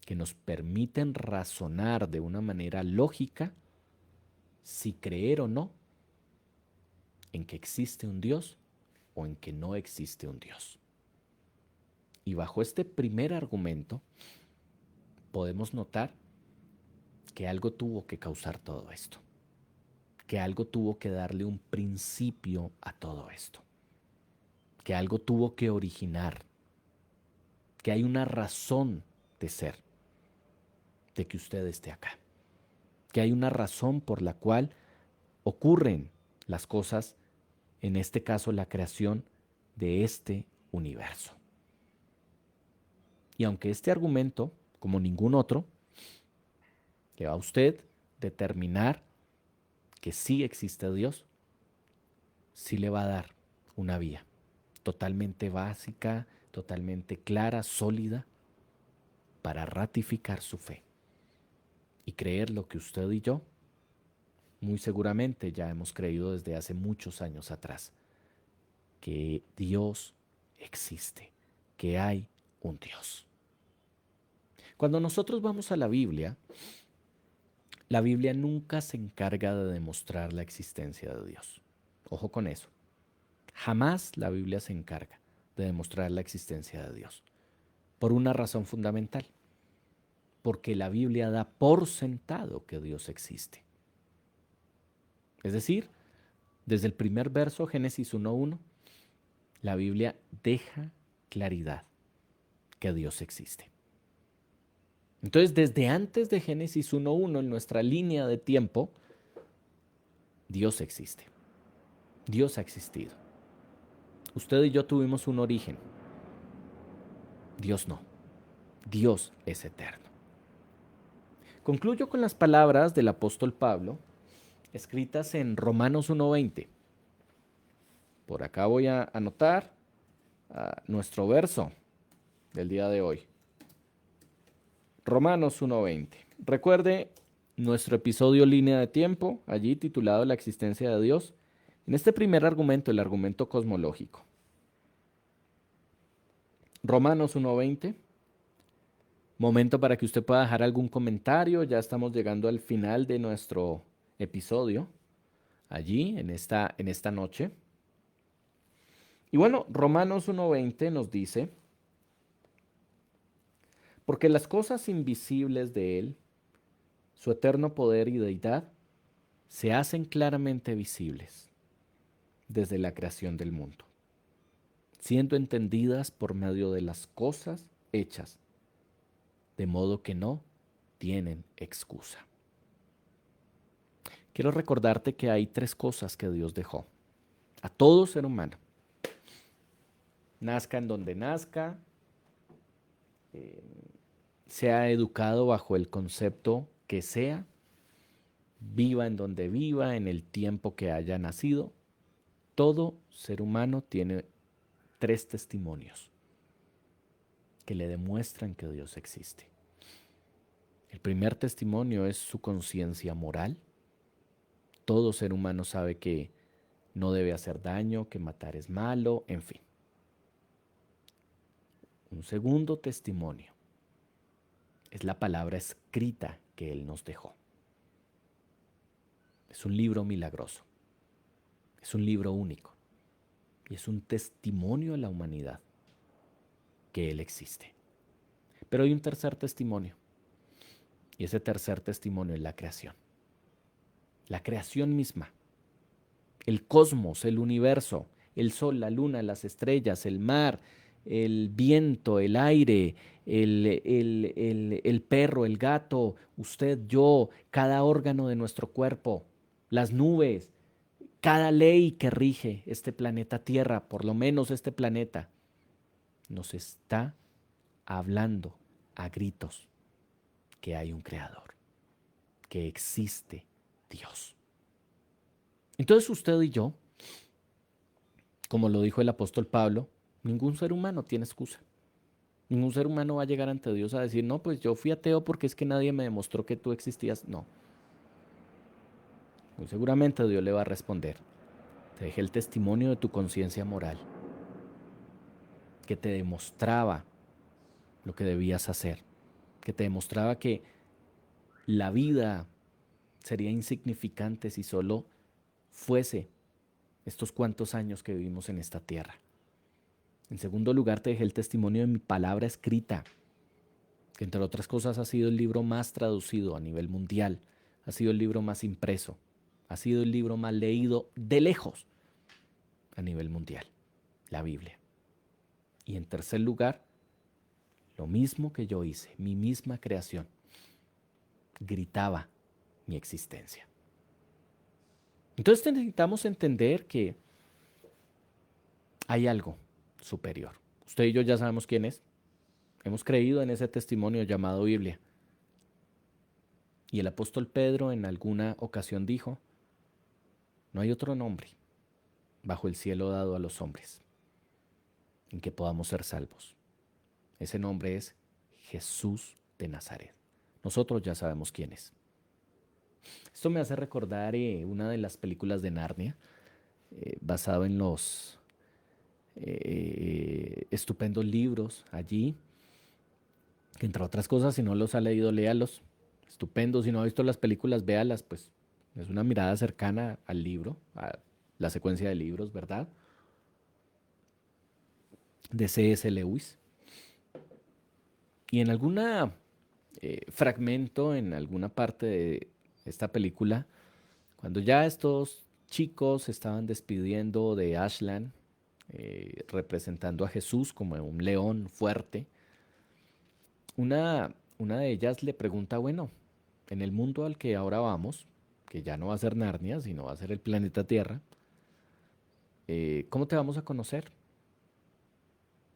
que nos permiten razonar de una manera lógica si creer o no en que existe un Dios o en que no existe un Dios. Y bajo este primer argumento podemos notar que algo tuvo que causar todo esto, que algo tuvo que darle un principio a todo esto, que algo tuvo que originar, que hay una razón de ser, de que usted esté acá, que hay una razón por la cual ocurren las cosas, en este caso la creación de este universo. Y aunque este argumento, como ningún otro, le va a usted determinar que sí existe Dios, sí le va a dar una vía totalmente básica, totalmente clara, sólida, para ratificar su fe y creer lo que usted y yo muy seguramente ya hemos creído desde hace muchos años atrás, que Dios existe, que hay un Dios. Cuando nosotros vamos a la Biblia nunca se encarga de demostrar la existencia de Dios. Ojo con eso. Jamás la Biblia se encarga de demostrar la existencia de Dios. Por una razón fundamental. Porque la Biblia da por sentado que Dios existe. Es decir, desde el primer verso, Génesis 1:1, la Biblia deja claridad que Dios existe. Entonces, desde antes de Génesis 1:1, en nuestra línea de tiempo, Dios existe. Dios ha existido. Usted y yo tuvimos un origen. Dios no. Dios es eterno. Concluyo con las palabras del apóstol Pablo, escritas en Romanos 1:20. Por acá voy a anotar nuestro verso del día de hoy. Romanos 1:20. Recuerde nuestro episodio Línea de Tiempo, allí titulado La existencia de Dios. En este primer argumento, el argumento cosmológico. Romanos 1:20. Momento para que usted pueda dejar algún comentario. Ya estamos llegando al final de nuestro episodio, allí en esta noche. Y bueno, Romanos 1:20 nos dice, porque las cosas invisibles de Él, su eterno poder y deidad, se hacen claramente visibles desde la creación del mundo, siendo entendidas por medio de las cosas hechas, de modo que no tienen excusa. Quiero recordarte que hay tres cosas que Dios dejó a todo ser humano. Nazca en donde nazca, sea educado bajo el concepto que sea, viva en donde viva, en el tiempo que haya nacido. Todo ser humano tiene tres testimonios que le demuestran que Dios existe. El primer testimonio es su conciencia moral. Todo ser humano sabe que no debe hacer daño, que matar es malo, en fin. Un segundo testimonio es la palabra escrita que Él nos dejó. Es un libro milagroso. Es un libro único. Y es un testimonio a la humanidad que Él existe. Pero hay un tercer testimonio. Y ese tercer testimonio es la creación. La creación misma. El cosmos, el universo, el sol, la luna, las estrellas, el mar, el viento, el aire, el perro, el gato, usted, yo, cada órgano de nuestro cuerpo, las nubes, cada ley que rige este planeta Tierra, por lo menos este planeta, nos está hablando a gritos que hay un creador, que existe Dios. Entonces usted y yo, como lo dijo el apóstol Pablo, ningún ser humano tiene excusa. Ningún ser humano va a llegar ante Dios a decir, no, pues yo fui ateo porque es que nadie me demostró que tú existías. No. Muy seguramente Dios le va a responder. Te dejé el testimonio de tu conciencia moral, que te demostraba lo que debías hacer, que te demostraba que la vida sería insignificante si solo fuese estos cuantos años que vivimos en esta tierra. En segundo lugar, te dejé el testimonio de mi palabra escrita, que entre otras cosas ha sido el libro más traducido a nivel mundial, ha sido el libro más impreso, ha sido el libro más leído de lejos a nivel mundial, la Biblia. Y en tercer lugar, lo mismo que yo hice, mi misma creación, gritaba mi existencia. Entonces necesitamos entender que hay algo superior. Usted y yo ya sabemos quién es. Hemos creído en ese testimonio llamado Biblia. Y el apóstol Pedro en alguna ocasión dijo, no hay otro nombre bajo el cielo dado a los hombres en que podamos ser salvos. Ese nombre es Jesús de Nazaret. Nosotros ya sabemos quién es. Esto me hace recordar una de las películas de Narnia, basado en los estupendos libros allí, que entre otras cosas, si no los ha leído, léalos. Estupendo, si no ha visto las películas, véalas, pues es una mirada cercana al libro, a la secuencia de libros, ¿verdad? De C.S. Lewis. Y en algún fragmento, en alguna parte de esta película, cuando ya estos chicos se estaban despidiendo de Aslan, representando a Jesús como un león fuerte, una de ellas le pregunta, bueno, en el mundo al que ahora vamos, que ya no va a ser Narnia, sino va a ser el planeta Tierra, ¿cómo te vamos a conocer?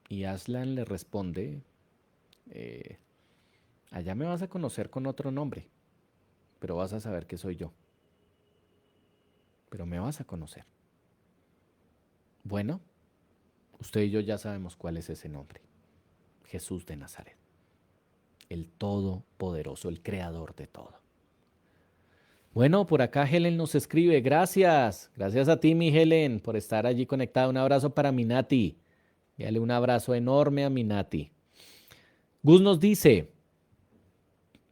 Y Aslan le responde, eh, allá me vas a conocer con otro nombre, pero vas a saber que soy yo. Pero me vas a conocer. Bueno, usted y yo ya sabemos cuál es ese nombre. Jesús de Nazaret. El Todopoderoso, el Creador de todo. Bueno, por acá Helen nos escribe. Gracias. Gracias a ti, mi Helen, por estar allí conectada. Un abrazo para mi Nati. Dale un abrazo enorme a mi Nati. Gus nos dice,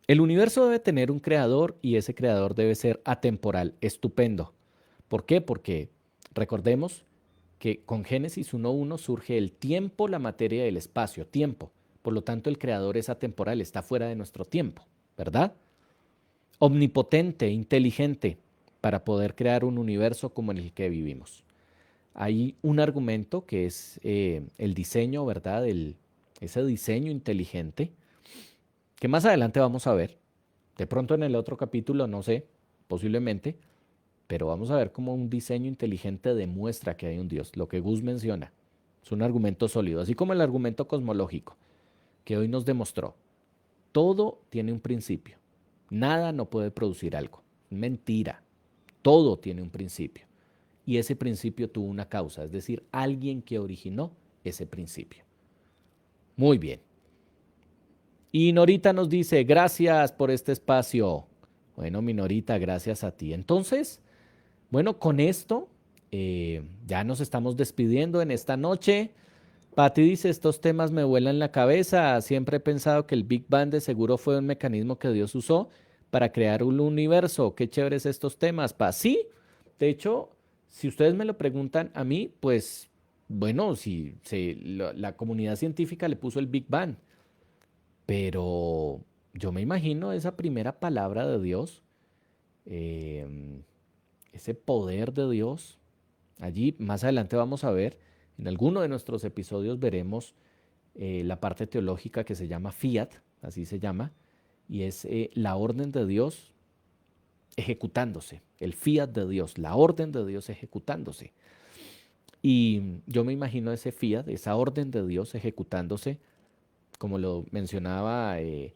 el universo debe tener un creador y ese creador debe ser atemporal. Estupendo. ¿Por qué? Porque recordemos que con Génesis 1.1 surge el tiempo, la materia y el espacio, tiempo. Por lo tanto, el creador es atemporal, está fuera de nuestro tiempo, ¿verdad? Omnipotente, inteligente, para poder crear un universo como en el que vivimos. Hay un argumento que es el diseño, ¿verdad? Ese diseño inteligente, que más adelante vamos a ver. De pronto en el otro capítulo, no sé, posiblemente, pero vamos a ver cómo un diseño inteligente demuestra que hay un Dios, lo que Gus menciona. Es un argumento sólido, así como el argumento cosmológico, que hoy nos demostró. Todo tiene un principio. Nada no puede producir algo. Mentira. Todo tiene un principio. Y ese principio tuvo una causa, es decir, alguien que originó ese principio. Muy bien. Y Norita nos dice, gracias por este espacio. Bueno, mi Norita, gracias a ti. Entonces, bueno, con esto ya nos estamos despidiendo en esta noche. Pati dice, estos temas me vuelan la cabeza. Siempre he pensado que el Big Bang de seguro fue un mecanismo que Dios usó para crear un universo. Qué chéveres estos temas, Pa. Sí, de hecho, si ustedes me lo preguntan a mí, pues, bueno, si la comunidad científica le puso el Big Bang, pero yo me imagino esa primera palabra de Dios, em, ese poder de Dios. Allí más adelante vamos a ver, en alguno de nuestros episodios veremos la parte teológica que se llama fiat, así se llama, y es la orden de Dios ejecutándose, el fiat de Dios, la orden de Dios ejecutándose. Y yo me imagino ese fiat, esa orden de Dios ejecutándose, como lo mencionaba el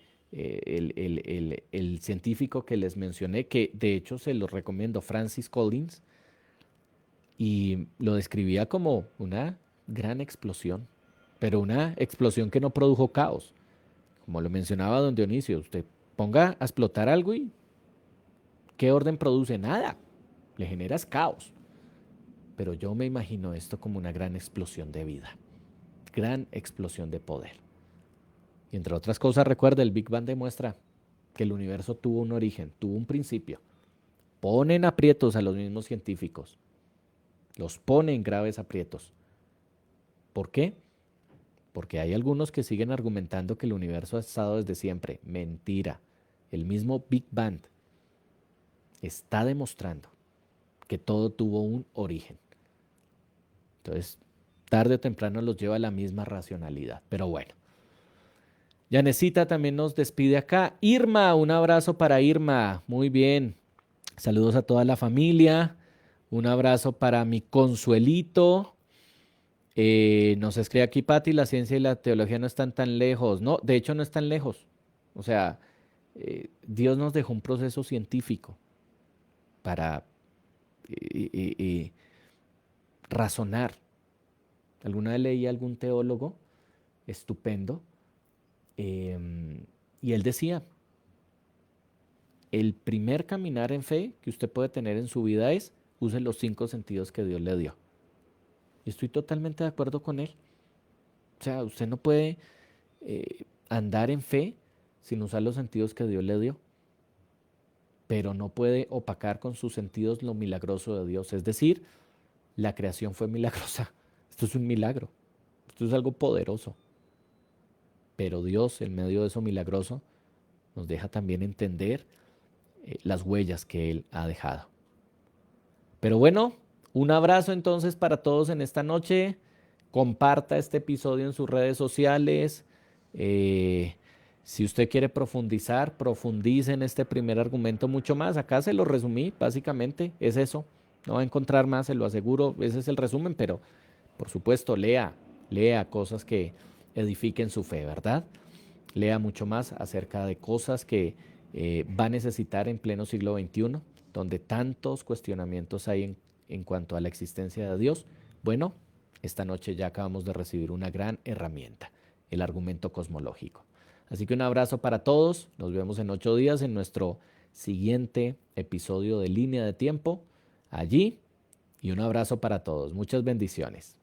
científico que les mencioné, que de hecho se lo recomiendo, Francis Collins, y lo describía como una gran explosión, pero una explosión que no produjo caos. Como lo mencionaba don Dionisio, usted ponga a explotar algo y ¿qué orden produce? Nada, le generas caos. Pero yo me imagino esto como una gran explosión de vida, gran explosión de poder. Y entre otras cosas, recuerda, el Big Bang demuestra que el universo tuvo un origen, tuvo un principio. Ponen aprietos a los mismos científicos, los ponen en graves aprietos. ¿Por qué? porque hay algunos que siguen argumentando que el universo ha estado desde siempre. Mentira. El mismo Big Bang está demostrando que todo tuvo un origen. Entonces, tarde o temprano los lleva a la misma racionalidad. Pero bueno. Yanecita también nos despide acá. Irma, un abrazo para Irma. Muy bien. Saludos a toda la familia. Un abrazo para mi Consuelito. Nos escribe aquí Pati, la ciencia y la teología no están tan lejos. No, de hecho no están lejos. O sea, Dios nos dejó un proceso científico para razonar. Alguna vez leí a algún teólogo estupendo y él decía, el primer caminar en fe que usted puede tener en su vida es use los 5 sentidos que Dios le dio. Y estoy totalmente de acuerdo con él. O sea, usted no puede andar en fe sin usar los sentidos que Dios le dio. Pero no puede opacar con sus sentidos lo milagroso de Dios. Es decir, la creación fue milagrosa. Esto es un milagro. Esto es algo poderoso. Pero Dios, en medio de eso milagroso, nos deja también entender las huellas que Él ha dejado. Pero bueno, un abrazo entonces para todos en esta noche. Comparta este episodio en sus redes sociales. Si usted quiere profundizar, profundice en este primer argumento mucho más. Acá se lo resumí, básicamente es eso. No va a encontrar más, se lo aseguro. Ese es el resumen, pero por supuesto, lea cosas que edifiquen su fe, ¿verdad? Lea mucho más acerca de cosas que va a necesitar en pleno siglo XXI, donde tantos cuestionamientos hay en cuanto a la existencia de Dios. Bueno, esta noche ya acabamos de recibir una gran herramienta, el argumento cosmológico. Así que un abrazo para todos. Nos vemos en 8 días en nuestro siguiente episodio de Línea de Tiempo allí. Y un abrazo para todos. Muchas bendiciones.